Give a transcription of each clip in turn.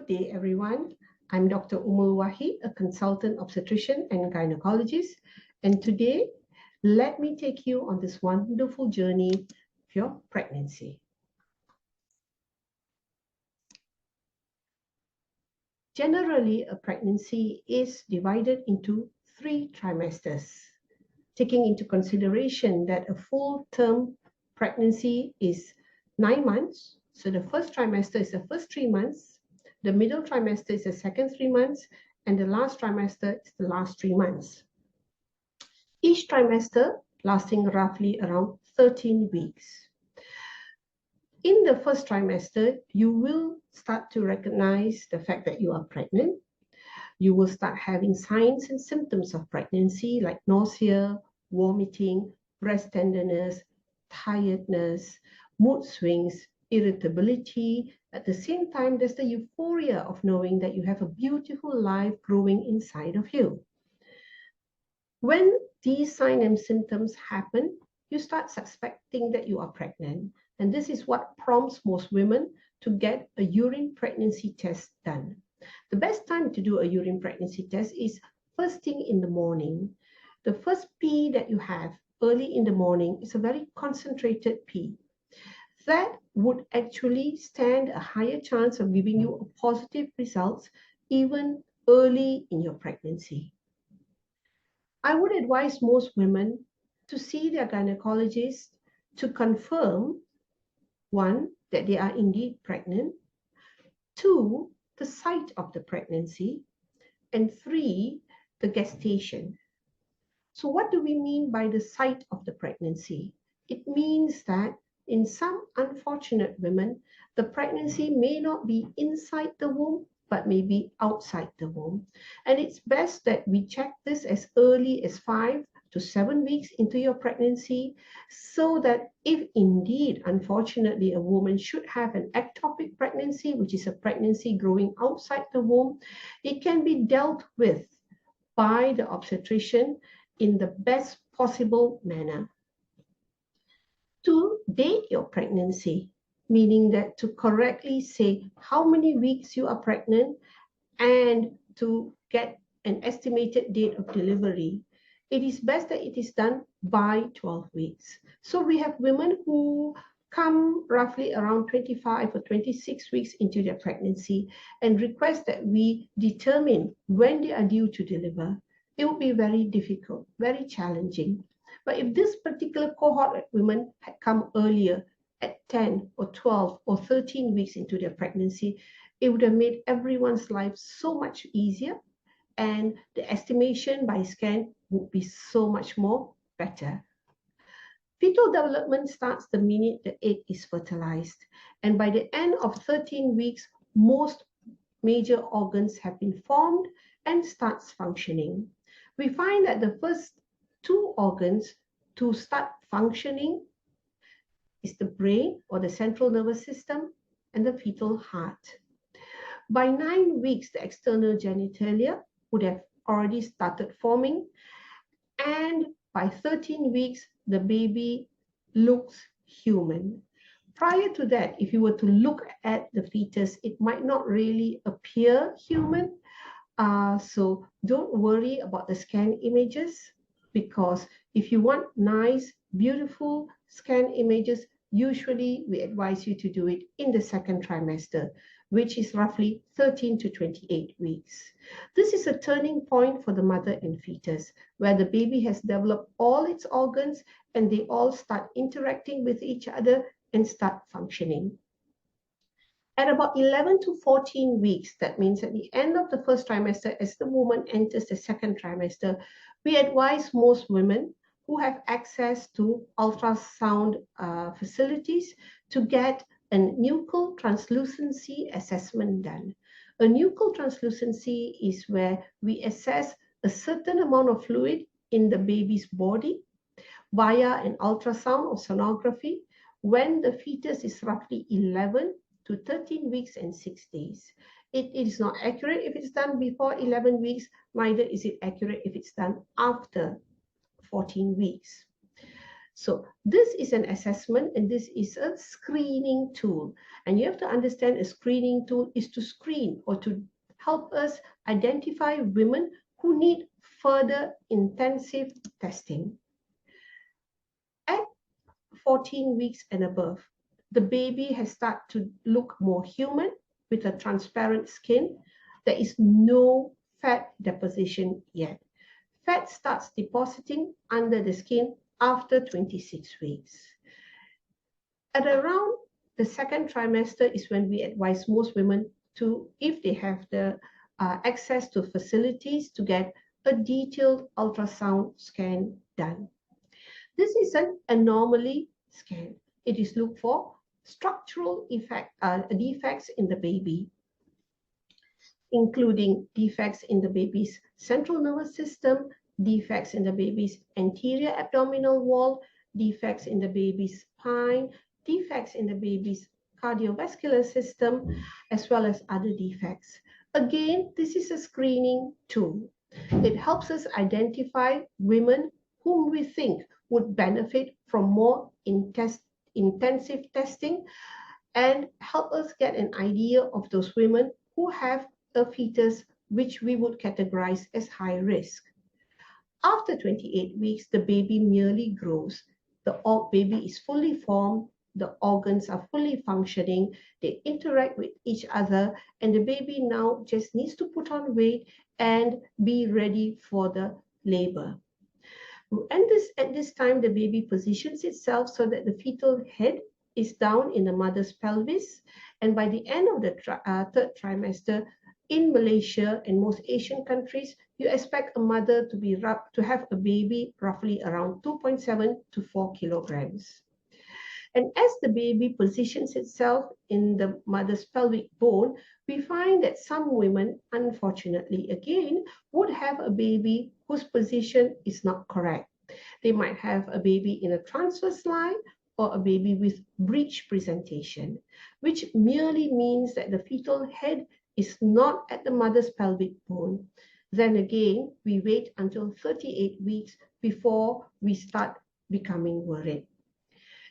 day, everyone. I'm Dr. WAHIY, a consultant obstetrician and gynecologist. And today, let me take you on this wonderful journey of your pregnancy. Generally, a pregnancy is divided into 3 trimesters, taking into consideration that a full-term pregnancy is 9 months. So the first trimester is the first 3 months, the middle trimester is the second 3 months, and the last trimester is the last 3 months. Each trimester lasting roughly around 13 weeks. In the first trimester, you will start to recognize the fact that you are pregnant. You will start having signs and symptoms of pregnancy like nausea, vomiting, breast tenderness, tiredness, mood swings, irritability. At the same time, there's the euphoria of knowing that you have a beautiful life growing inside of you. When these signs and symptoms happen, you start suspecting that you are pregnant. And this is what prompts most women to get a urine pregnancy test done. The best time to do a urine pregnancy test is first thing in the morning. The first pee that you have early in the morning is a very concentrated pee. That would actually stand a higher chance of giving you a positive results even early in your pregnancy. I would advise most women to see their gynecologist to confirm, 1, that they are indeed pregnant, 2, the site of the pregnancy, and 3, the gestation. So what do we mean by the site of the pregnancy? It means that in some unfortunate women, the pregnancy may not be inside the womb, but may be outside the womb. And it's best that we check this as early as 5 to 7 weeks into your pregnancy, so that if indeed, unfortunately, a woman should have an ectopic pregnancy, which is a pregnancy growing outside the womb, it can be dealt with by the obstetrician in the best possible manner. To date your pregnancy, meaning that to correctly say how many weeks you are pregnant and to get an estimated date of delivery, it is best that it is done by 12 weeks. So we have women who come roughly around 25 or 26 weeks into their pregnancy and request that we determine when they are due to deliver. It will be very difficult, very challenging. But if this particular cohort of women had come earlier at 10 or 12 or 13 weeks into their pregnancy, it would have made everyone's life so much easier, and the estimation by scan would be so much more better. Fetal development starts the minute the egg is fertilized, and by the end of 13 weeks, most major organs have been formed and starts functioning. We find that the first 2 organs to start functioning is the brain or the central nervous system and the fetal heart. By 9 weeks, the external genitalia would have already started forming, and by 13 weeks, the baby looks human. Prior to that, if you were to look at the fetus, it might not really appear human. So don't worry about the scan images, because if you want nice, beautiful scan images, usually we advise you to do it in the second trimester, which is roughly 13 to 28 weeks. This is a turning point for the mother and fetus, where the baby has developed all its organs and they all start interacting with each other and start functioning. At about 11 to 14 weeks, that means at the end of the first trimester, as the woman enters the second trimester, we advise most women who have access to ultrasound facilities to get a nuchal translucency assessment done. A nuchal translucency is where we assess a certain amount of fluid in the baby's body via an ultrasound or sonography when the fetus is roughly 11 to 13 weeks and 6 days. It is not accurate if it's done before 11 weeks, neither is it accurate if it's done after 14 weeks. So this is an assessment and this is a screening tool. And you have to understand a screening tool is to screen or to help us identify women who need further intensive testing. At 14 weeks and above, the baby has started to look more human with a transparent skin. There is no fat deposition yet. Fat starts depositing under the skin after 26 weeks. At around the second trimester is when we advise most women to, if they have the access to facilities, to get a detailed ultrasound scan done. This is an anomaly scan. It is looked for structural defects in the baby, including defects in the baby's central nervous system, defects in the baby's anterior abdominal wall, defects in the baby's spine, defects in the baby's cardiovascular system, as well as other defects. Again, this is a screening tool. It helps us identify women whom we think would benefit from more intensive testing and help us get an idea of those women who have a fetus which we would categorize as high risk. After 28 weeks, the baby merely grows. The baby is fully formed, the organs are fully functioning, they interact with each other, and the baby now just needs to put on weight and be ready for the labor. And at this time, the baby positions itself so that the fetal head is down in the mother's pelvis. And by the end of the third trimester, in Malaysia and most Asian countries, you expect a mother to have a baby roughly around 2.7 to 4 kilograms. And as the baby positions itself in the mother's pelvic bone, we find that some women, unfortunately again, would have a baby whose position is not correct. They might have a baby in a transverse line or a baby with breech presentation, which merely means that the fetal head is not at the mother's pelvic bone. Then again, we wait until 38 weeks before we start becoming worried.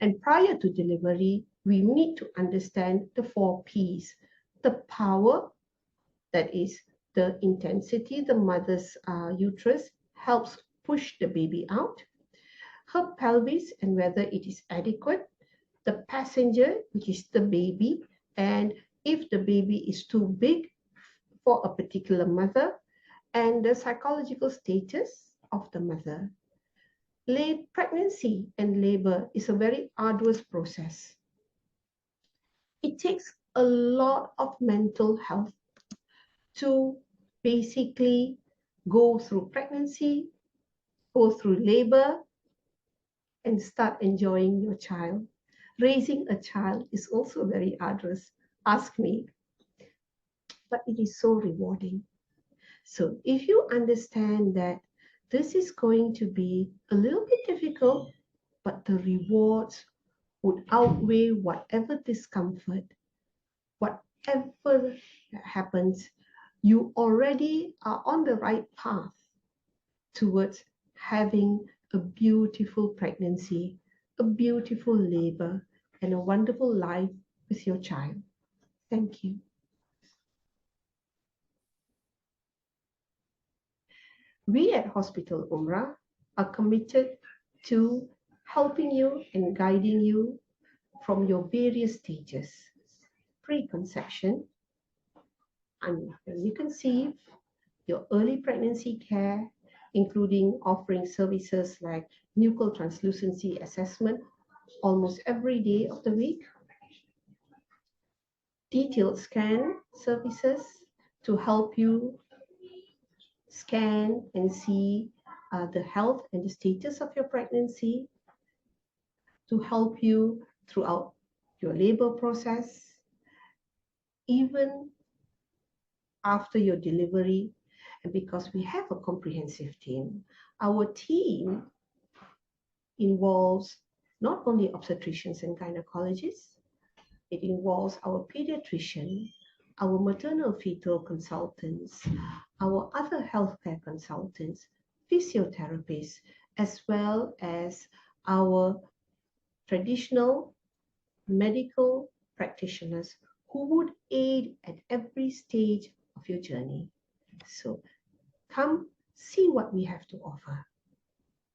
And prior to delivery, we need to understand the 4 Ps. The power, that is the intensity, the mother's uterus helps push the baby out. Her pelvis and whether it is adequate. The passenger, which is the baby, and if the baby is too big for a particular mother, and the psychological status of the mother. Pregnancy and labor is a very arduous process. It takes a lot of mental health to basically go through pregnancy, go through labor, and start enjoying your child. Raising a child is also very arduous, ask me, but it is so rewarding. So if you understand that this is going to be a little bit difficult, but the rewards would outweigh whatever discomfort, whatever happens, you already are on the right path towards having a beautiful pregnancy, a beautiful labor, and a wonderful life with your child. Thank you. We at Hospital UMRA are committed to helping you and guiding you from your various stages. Preconception, and when you conceive, your early pregnancy care, including offering services like nuchal translucency assessment almost every day of the week, detailed scan services to help you scan and see the health and the status of your pregnancy, to help you throughout your labor process, even after your delivery. And because we have a comprehensive team, our team involves not only obstetricians and gynecologists, it involves our pediatrician, our maternal fetal consultants, our other healthcare consultants, physiotherapists, as well as our traditional medical practitioners who would aid at every stage of your journey. So come see what we have to offer.